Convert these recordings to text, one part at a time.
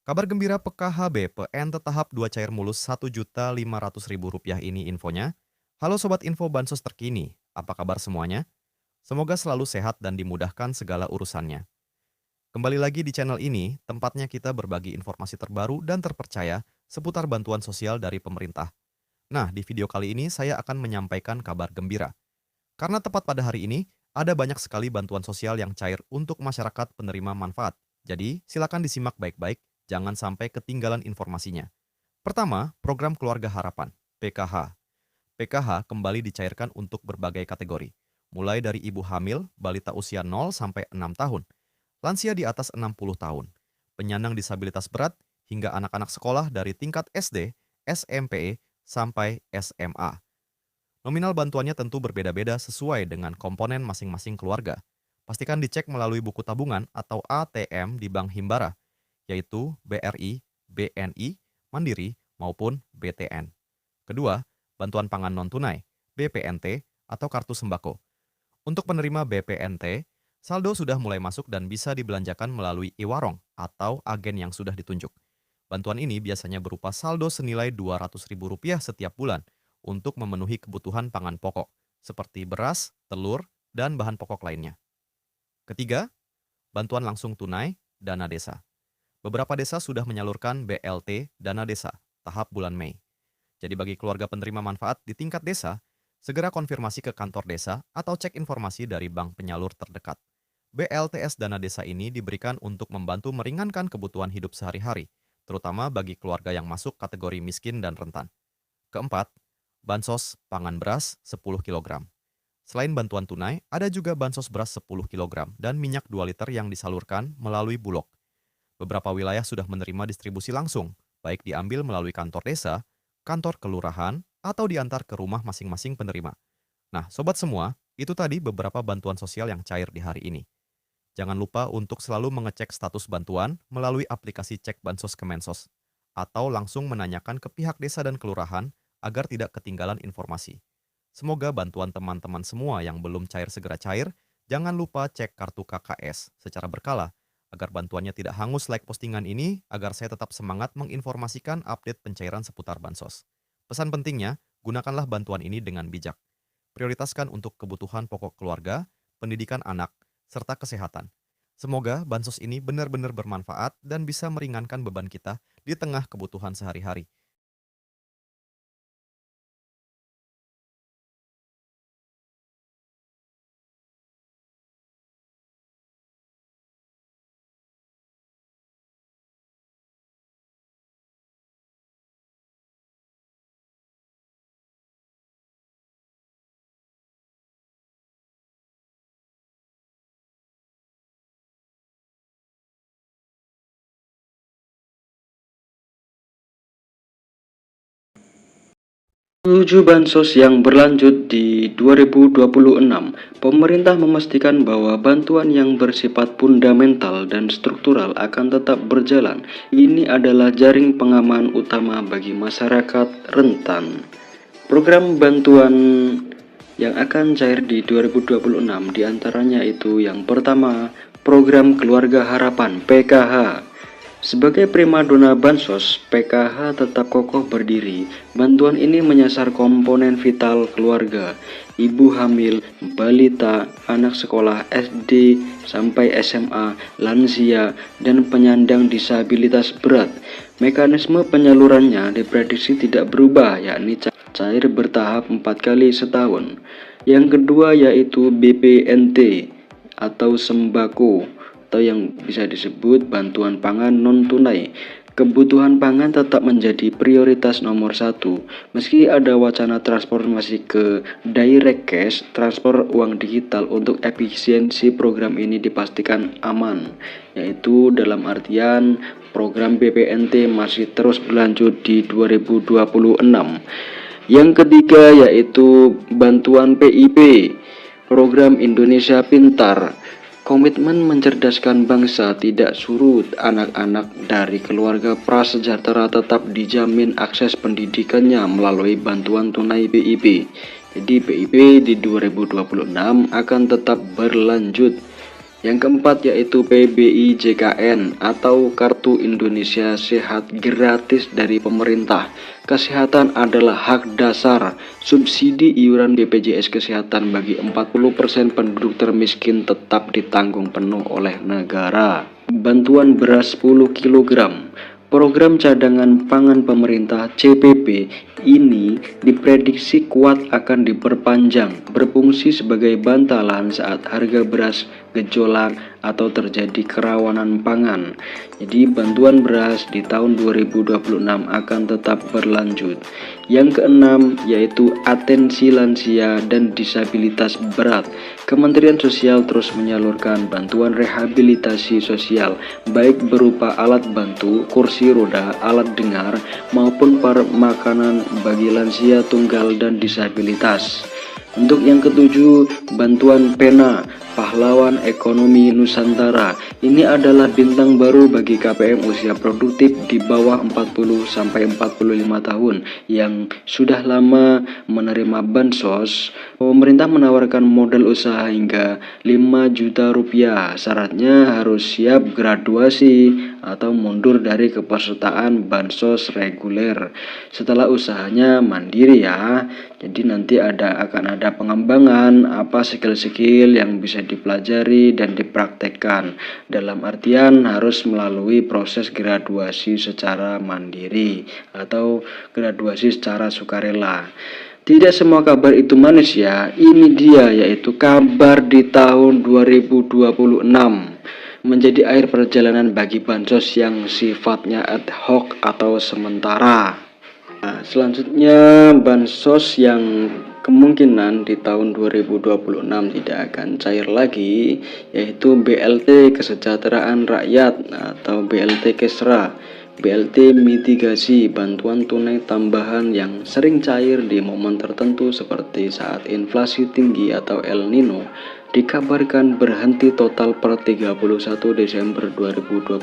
Kabar gembira PKH BPNT tahap 2 cair mulus Rp1.500.000 ini infonya. Halo Sobat Info Bansos terkini, apa kabar semuanya? Semoga selalu sehat dan dimudahkan segala urusannya. Kembali lagi di channel ini, tempatnya kita berbagi informasi terbaru dan terpercaya seputar bantuan sosial dari pemerintah. Nah, di video kali ini saya akan menyampaikan kabar gembira. Karena tepat pada hari ini, ada banyak sekali bantuan sosial yang cair untuk masyarakat penerima manfaat. Jadi, silakan disimak baik-baik, jangan sampai ketinggalan informasinya. Pertama, program Keluarga Harapan, PKH. PKH kembali dicairkan untuk berbagai kategori, mulai dari ibu hamil, balita usia 0 sampai 6 tahun, lansia di atas 60 tahun, penyandang disabilitas berat, hingga anak-anak sekolah dari tingkat SD, SMP, sampai SMA. Nominal bantuannya tentu berbeda-beda sesuai dengan komponen masing-masing keluarga. Pastikan dicek melalui buku tabungan atau ATM di Bank Himbara, yaitu BRI, BNI, Mandiri, maupun BTN. Kedua, bantuan pangan non-tunai, BPNT, atau kartu sembako. Untuk penerima BPNT, saldo sudah mulai masuk dan bisa dibelanjakan melalui e-warong atau agen yang sudah ditunjuk. Bantuan ini biasanya berupa saldo senilai Rp200.000 setiap bulan untuk memenuhi kebutuhan pangan pokok, seperti beras, telur, dan bahan pokok lainnya. Ketiga, bantuan langsung tunai, dana desa. Beberapa desa sudah menyalurkan BLT dana desa tahap bulan Mei. Jadi bagi keluarga penerima manfaat di tingkat desa, segera konfirmasi ke kantor desa atau cek informasi dari bank penyalur terdekat. BLTS dana desa ini diberikan untuk membantu meringankan kebutuhan hidup sehari-hari, terutama bagi keluarga yang masuk kategori miskin dan rentan. Keempat, bansos pangan beras 10 kilogram. Selain bantuan tunai, ada juga bansos beras 10 kilogram dan minyak 2 liter yang disalurkan melalui Bulog. Beberapa wilayah sudah menerima distribusi langsung, baik diambil melalui kantor desa, kantor kelurahan, atau diantar ke rumah masing-masing penerima. Nah, sobat semua, itu tadi beberapa bantuan sosial yang cair di hari ini. Jangan lupa untuk selalu mengecek status bantuan melalui aplikasi Cek Bansos Kemensos, atau langsung menanyakan ke pihak desa dan kelurahan agar tidak ketinggalan informasi. Semoga bantuan teman-teman semua yang belum cair segera cair. Jangan lupa cek kartu KKS secara berkala agar bantuannya tidak hangus like postingan ini agar saya tetap semangat menginformasikan update pencairan seputar bansos. Pesan pentingnya, gunakanlah bantuan ini dengan bijak. Prioritaskan untuk kebutuhan pokok keluarga, pendidikan anak, serta kesehatan. Semoga bansos ini benar-benar bermanfaat dan bisa meringankan beban kita di tengah kebutuhan sehari-hari. Menuju bansos yang berlanjut di 2026, pemerintah memastikan bahwa bantuan yang bersifat fundamental dan struktural akan tetap berjalan. Ini adalah jaring pengaman utama bagi masyarakat rentan. Program bantuan yang akan cair di 2026 diantaranya itu yang pertama, program Keluarga Harapan PKH. Sebagai primadona bansos, PKH tetap kokoh berdiri. Bantuan ini menyasar komponen vital keluarga, ibu hamil, balita, anak sekolah SD sampai SMA, lansia, dan penyandang disabilitas berat. Mekanisme penyalurannya diprediksi tidak berubah, yakni cair bertahap 4 kali setahun. Yang kedua yaitu BPNT atau sembako, atau yang bisa disebut bantuan pangan non-tunai. Kebutuhan pangan tetap menjadi prioritas nomor satu. Meski ada wacana transformasi ke direct cash, transfer uang digital untuk efisiensi program ini dipastikan aman, yaitu dalam artian program BPNT masih terus berlanjut di 2026. Yang ketiga yaitu bantuan PIP, program Indonesia Pintar. Komitmen mencerdaskan bangsa tidak surut. Anak-anak dari keluarga prasejahtera tetap dijamin akses pendidikannya melalui bantuan tunai PIP. Jadi PIP di 2026 akan tetap berlanjut. Yang keempat yaitu PBIJKN atau Kartu Indonesia Sehat gratis dari pemerintah. Kesehatan adalah hak dasar. Subsidi iuran BPJS Kesehatan bagi 40% penduduk termiskin tetap ditanggung penuh oleh negara. Bantuan beras 10 kg. Program cadangan pangan pemerintah CPP ini diprediksi kuat akan diperpanjang, berfungsi sebagai bantalan saat harga beras gejolak atau terjadi kerawanan pangan. Jadi bantuan beras di tahun 2026 akan tetap berlanjut. Yang keenam yaitu atensi lansia dan disabilitas berat. Kementerian Sosial terus menyalurkan bantuan rehabilitasi sosial baik berupa alat bantu, kursi roda, alat dengar maupun makanan bagi lansia tunggal dan disabilitas. Untuk yang ketujuh, bantuan pena pahlawan ekonomi Nusantara. Ini adalah bintang baru bagi KPM usia produktif di bawah 40 sampai 45 tahun yang sudah lama menerima bansos. Pemerintah menawarkan modal usaha hingga 5 juta rupiah. Syaratnya harus siap graduasi atau mundur dari kepesertaan bansos reguler. Setelah usahanya mandiri ya. Jadi nanti akan ada pengembangan apa skill-skill yang bisa dipelajari dan dipraktekkan. Dalam artian harus melalui proses graduasi secara mandiri atau graduasi secara sukarela. Tidak semua kabar itu manis ya. Ini dia yaitu kabar di tahun 2026 menjadi akhir perjalanan bagi bansos yang sifatnya ad hoc atau sementara. Nah, selanjutnya bansos yang kemungkinan di tahun 2026 tidak akan cair lagi yaitu BLT Kesejahteraan Rakyat atau BLT Kesra, BLT mitigasi bantuan tunai tambahan yang sering cair di momen tertentu seperti saat inflasi tinggi atau El Nino dikabarkan berhenti total per 31 Desember 2025.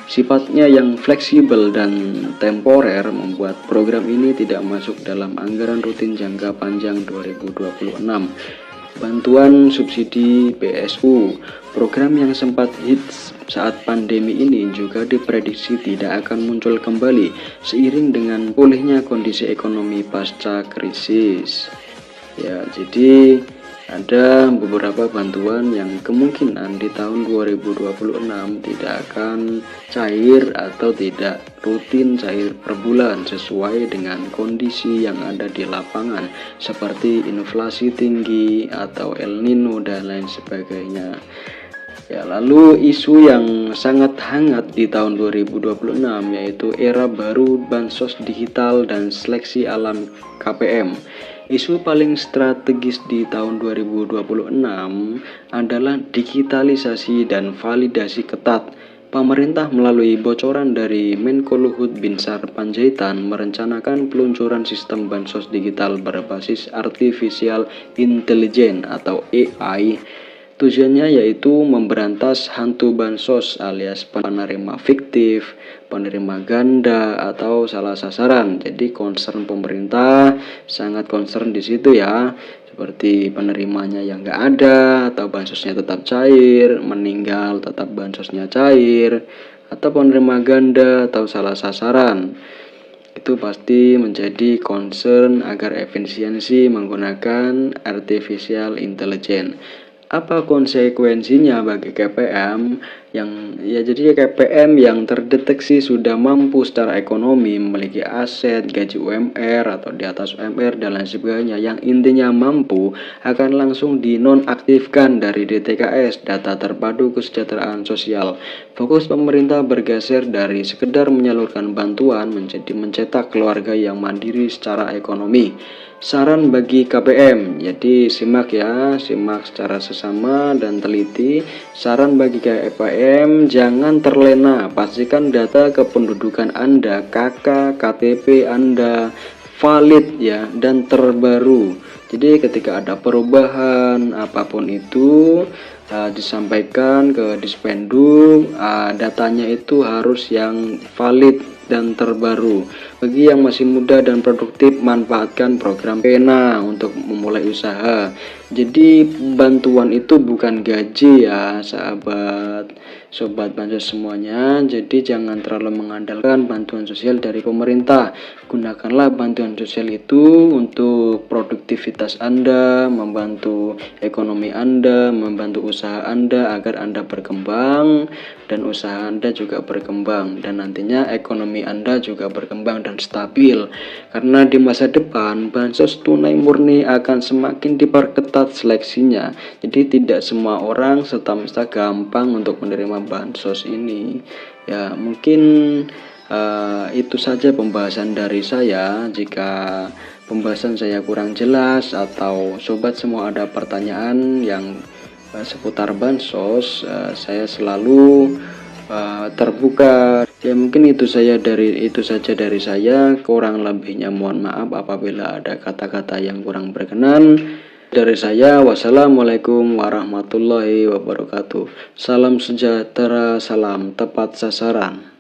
Sifatnya yang fleksibel dan temporer membuat program ini tidak masuk dalam anggaran rutin jangka panjang 2026. Bantuan subsidi PSU, program yang sempat hits saat pandemi ini juga diprediksi tidak akan muncul kembali seiring dengan pulihnya kondisi ekonomi pasca krisis. Ya, jadi ada beberapa bantuan yang kemungkinan di tahun 2026 tidak akan cair atau tidak rutin cair per bulan sesuai dengan kondisi yang ada di lapangan seperti inflasi tinggi atau El Nino dan lain sebagainya. Ya, lalu isu yang sangat hangat di tahun 2026 yaitu era baru bansos digital dan seleksi alam KPM. Isu paling strategis di tahun 2026 adalah digitalisasi dan validasi ketat. Pemerintah melalui bocoran dari Menko Luhut Binsar Panjaitan merencanakan peluncuran sistem bansos digital berbasis artificial intelligence atau AI. Tujuannya yaitu memberantas hantu bansos alias penerima fiktif, penerima ganda atau salah sasaran. Jadi concern pemerintah sangat concern di situ ya. Seperti penerimanya yang nggak ada atau bansosnya tetap cair, meninggal tetap bansosnya cair, atau penerima ganda atau salah sasaran. Itu pasti menjadi concern agar efisiensi menggunakan artificial intelligence. Apa konsekuensinya bagi KPM jadi KPM yang terdeteksi sudah mampu secara ekonomi, memiliki aset, gaji UMR atau di atas UMR dan lain sebagainya yang intinya mampu akan langsung dinonaktifkan dari DTKS, data terpadu kesejahteraan sosial. Fokus pemerintah bergeser dari sekedar menyalurkan bantuan menjadi mencetak keluarga yang mandiri secara ekonomi. Saran bagi KPM, jadi simak secara sesama dan teliti. Saran bagi KPM, jangan terlena, pastikan data kependudukan Anda, KK, KTP Anda valid ya dan terbaru. Jadi ketika ada perubahan apapun itu disampaikan ke Dispenduk, datanya itu harus yang valid dan terbaru. Bagi yang masih muda dan produktif, manfaatkan program Pena untuk memulai usaha. Jadi bantuan itu bukan gaji ya sahabat sobat bansos semuanya. Jadi jangan terlalu mengandalkan bantuan sosial dari pemerintah. Gunakanlah bantuan sosial itu untuk produktivitas Anda, membantu ekonomi Anda, membantu usaha Anda agar Anda berkembang dan usaha Anda juga berkembang, dan nantinya ekonomi Anda juga berkembang dan stabil. Karena di masa depan bansos tunai murni akan semakin diperketat seleksinya. Jadi tidak semua orang serta-merta gampang untuk menerima bansos ini. Ya, mungkin itu saja pembahasan dari saya. Jika pembahasan saya kurang jelas atau sobat semua ada pertanyaan yang seputar bansos, saya selalu terbuka. Ya mungkin itu saja dari saya. Kurang lebihnya mohon maaf apabila ada kata-kata yang kurang berkenan. Dari saya, wassalamualaikum warahmatullahi wabarakatuh. Salam sejahtera, salam tepat sasaran.